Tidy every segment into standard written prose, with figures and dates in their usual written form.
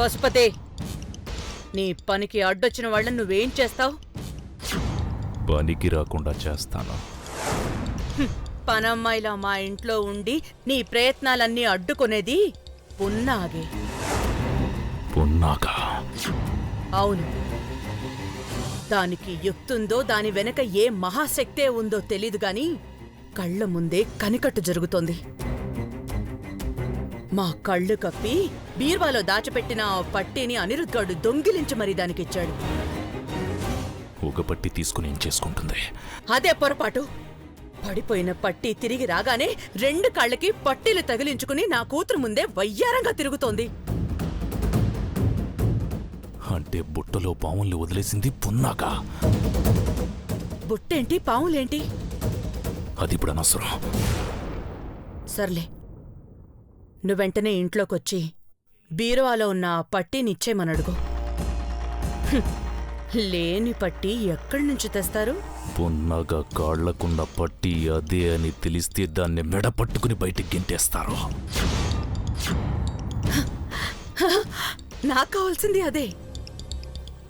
పశుపతే, నీ పనికి అడ్డొచ్చిన వాళ్ళని నువ్వేం చేస్తావు? పనికి రాకుండా చేస్తాను. పనమ్మాయిలా మా ఇంట్లో ఉండి నీ ప్రయత్నాలన్నీ అడ్డుకునేది పున్నాగే. పున్నాగా? అవును. దానికి యుక్తుందో దాని వెనక ఏ మహాశక్తే ఉందో తెలీదు గాని కళ్ల ముందే కనికట్టు జరుగుతోంది. మా కళ్ళు కప్పి బీర్వాలో దాచిపెట్టిన ఆ పట్టీని అనిరుద్గాడు దొంగిలించి మరీ దానికిచ్చాడు. ఒక పట్టి తీసుకుని ఏం చేసుకుంటుంది? అదే పొరపాటు. పడిపోయిన పట్టీ తిరిగి రాగానే 2 కాళ్ళకి పట్టీలు తగిలించుకుని నా కూతురు ముందే వయ్యారంగా తిరుగుతోంది. అంటే బుట్టలో పాముల్ని వదిలేసింది పున్నాగా? బుట్టేంటి, పావులేంటి? అది ఇప్పుడు అనవసరం. సర్లే, నువ్వెంటనే ఇంట్లోకొచ్చి బీరువాలో ఉన్న ఆ పట్టీనిచ్చేమనడుగు. లేని పట్టీ ఎక్కడి నుంచి తెస్తారు? పున్నాగా కాళ్లకున్న పట్టి అదే అని తెలిస్తే దాన్ని మెడ పట్టుకుని బయటికి గెంటేస్తారు. నాకు కావాల్సింది అదే.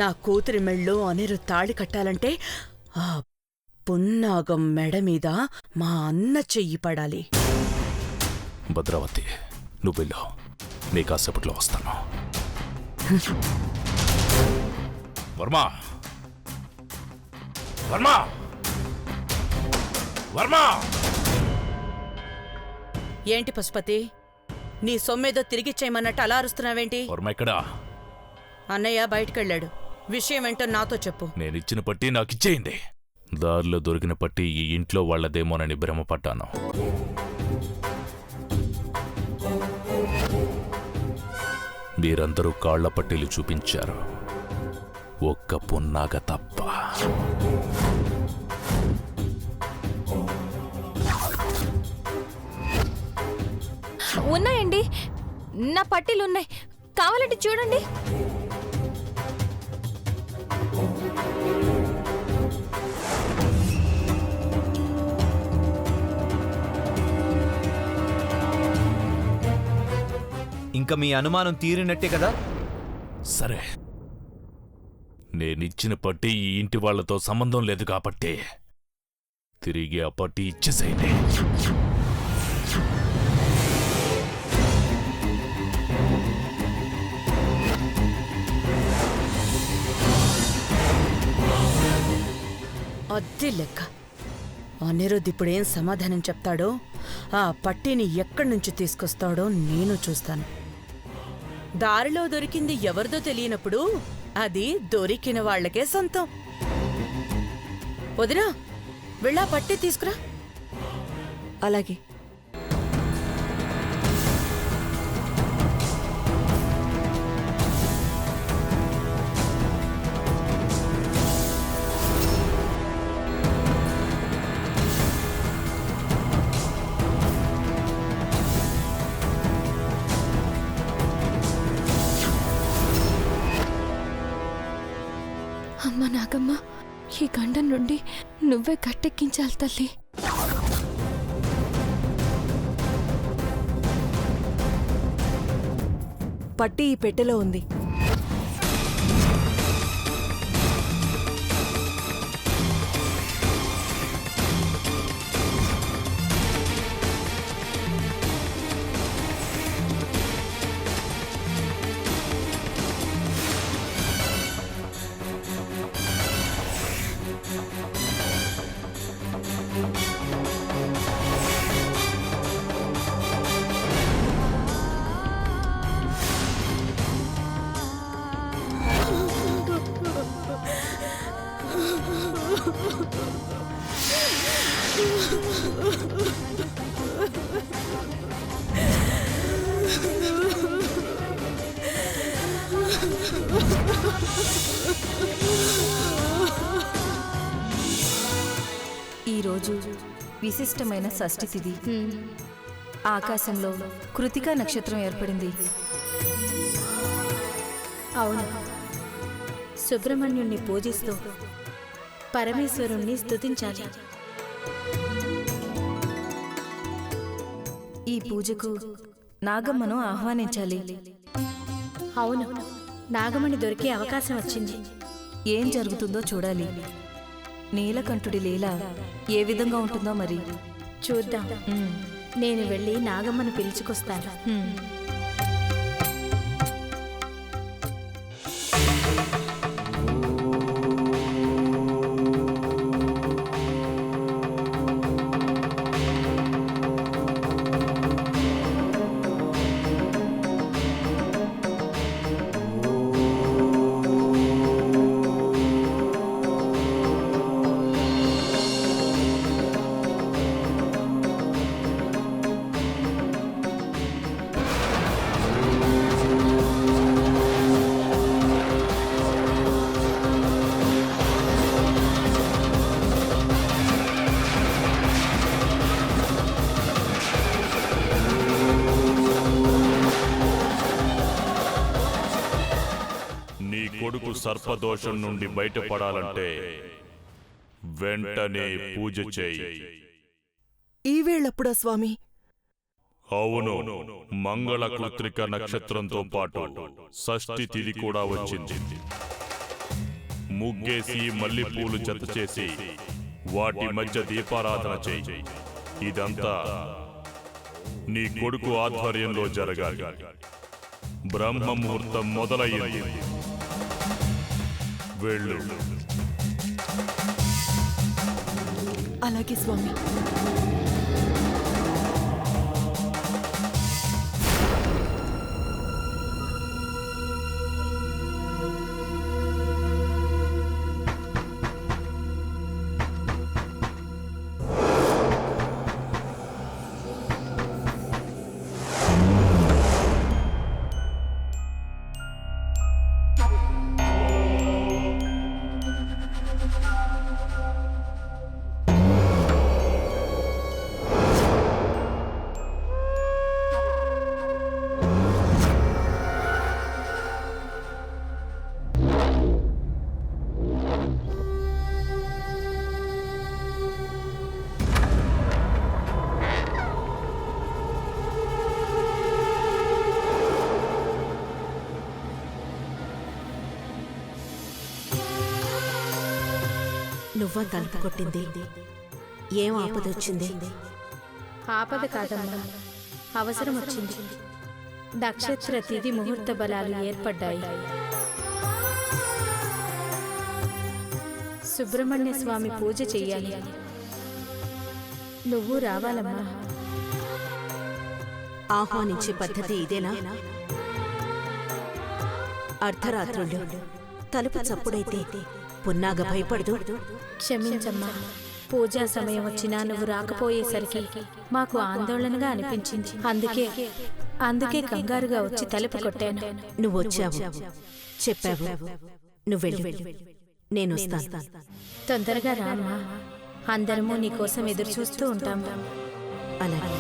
నా కూతురి మెళ్ళో అనిరు తాళి కట్టాలంటే ఆ పున్నాగం మెడ మీద మా అన్న చెయ్యి పడాలి. భద్రావతి, నువ్వు వెళ్ళు. నీ కాసేపట్లో వస్తాను. వర్మా! వర్మా! వర్మా! ఏంటి పశుపతి, నీ సొమ్మేదో తిరిగిచ్చేయమన్నట్టు అలా అరుస్తున్నావేంటి? వర్మ ఎక్కడా? అన్నయ్య బయటకెళ్ళాడు. విషయం ఏంటో నాతో చెప్పు. నేనిచ్చిన పట్టి నాకిచ్చేయింది. దారిలో దొరికిన పట్టి ఈ ఇంట్లో వాళ్లదేమోనని భ్రమపడ్డాను. మీరందరూ కాళ్ల పట్టీలు చూపించారు, ఒక్క పున్నాగ తప్ప. ఉన్నాయండి, నా పట్టీలున్నాయి, కావాలంటే చూడండి. ఇంకా మీ అనుమానం తీరినట్టే కదా? సరే, నేనిచ్చిన పట్టి ఈ ఇంటి వాళ్లతో సంబంధం లేదు కాబట్టి తిరిగి ఆ పట్టి ఇచ్చేసేయండి. అద్దె లెక్క. అనిరుద్ ఇప్పుడేం సమాధానం చెప్తాడో, ఆ పట్టీని ఎక్కడి నుంచి తీసుకొస్తాడో నేను చూస్తాను. దారిలో దొరికింది ఎవరిదో తెలియనప్పుడు అది దొరికిన వాళ్లకే సొంతం. వదినా, వెళ్ళా పట్టీ తీసుకురా. అలాగే. అమ్మ నాగమ్మ, ఈ గండం నుండి నువ్వే గట్టెక్కించాలి తల్లి. పట్టి ఈ పెట్టెలో ఉంది. ఈరోజు విశిష్టమైన షష్ఠి తిథి. ఆకాశంలో కృతికా నక్షత్రం ఏర్పడింది. అవును, సుబ్రహ్మణ్యుణ్ణి పూజిస్తూ పరమేశ్వరుణ్ణి స్తుతించాలి. ఈ పూజకు నాగమ్మను ఆహ్వానించాలి. అవును, నాగమణి దొరికే అవకాశం వచ్చింది. ఏం జరుగుతుందో చూడాలి. నీలకంఠుడి లీల ఏ విధంగా ఉంటుందో మరి చూద్దాం. నేను వెళ్ళి నాగమ్మను పిలుచుకొస్తాను. నీ కొడుకు సర్పదోషం నుండి బయటపడాలంటే వెంటనే పూజ చేయి. ఈ వేళప్పుడా స్వామి? అవును, మంగళ కృత్రిక నక్షత్రంతో పాటు షష్ఠి తిథి కూడా వచ్చింది. ముగ్గేసి మల్లెపూలు జత చేసి వాటి మధ్య దీపారాధన చేయి. ఇదంతా నీ కొడుకు ఆధ్వర్యంలో జరగాలి. బ్రహ్మ ముహూర్తం మొదలయ్యింది. వెళ్ళు. అలాగే స్వామి. నువ్వా తలుపు కొట్టింది? ఏం ఆపదొచ్చింది? ఆపద కాదమ్మా, అవసరం వచ్చింది. నక్షత్ర తిథి ముహూర్త బలాలు ఏర్పడ్డాయి. సుబ్రహ్మణ్య స్వామి పూజ చెయ్యాలి. నువ్వు రావాలమ్మా. ఆహ్వానించే పద్ధతి ఇదేనా? అర్ధరాత్రులు తలుపు చప్పుడైతే పున్నాగ భయపడదు? క్షమించమ్మా, పూజా సమయం వచ్చినా నువ్వు రాకపోయేసరికి మాకు ఆందోళనగా అనిపించింది. అందుకే కంగారుగా వచ్చి తలుపు కొట్టాను. నువ్వు వచ్చావు, చెప్పావు, నువ్వెళ్ళు, నేను వస్తాను. తొందరగా రామ్మా, అందరము నీకోసం ఎదురు చూస్తూ ఉంటాము. అలాగే.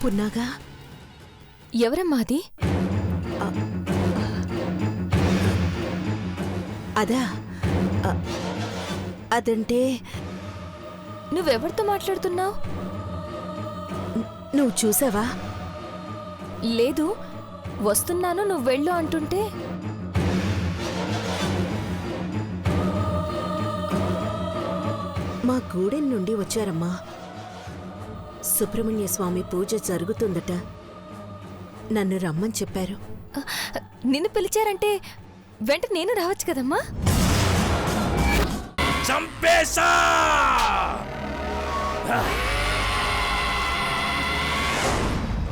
పున్నాగా, ఎవరమ్మా అది? అదా? అదంటే నువ్వెవరితో మాట్లాడుతున్నావు? నువ్వు చూసావా? లేదు, వస్తున్నాను నువ్వు వెళ్ళు అంటుంటే. మా గూడెం నుండి వచ్చారమ్మా. సుబ్రహ్మణ్య స్వామి పూజ జరుగుతుందట, నన్ను రమ్మని చెప్పారు. నిన్ను పిలిచారంటే వెంట నేను రావచ్చు కదమ్మా. చంపేశా!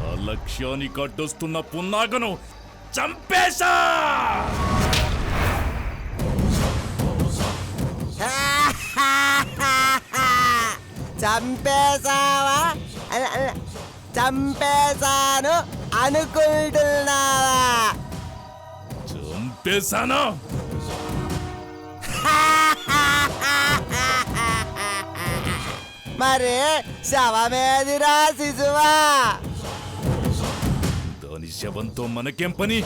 ఆ లక్ష్యానికి అడ్డొస్తున్న పున్నాగను చంపేశా! చంపేశావా? చంపేశాను అనుకుంటున్నావా? చంపేశానా? మరి శవమేదిరా శిశువా? దాని శవంతో మనకేం పని?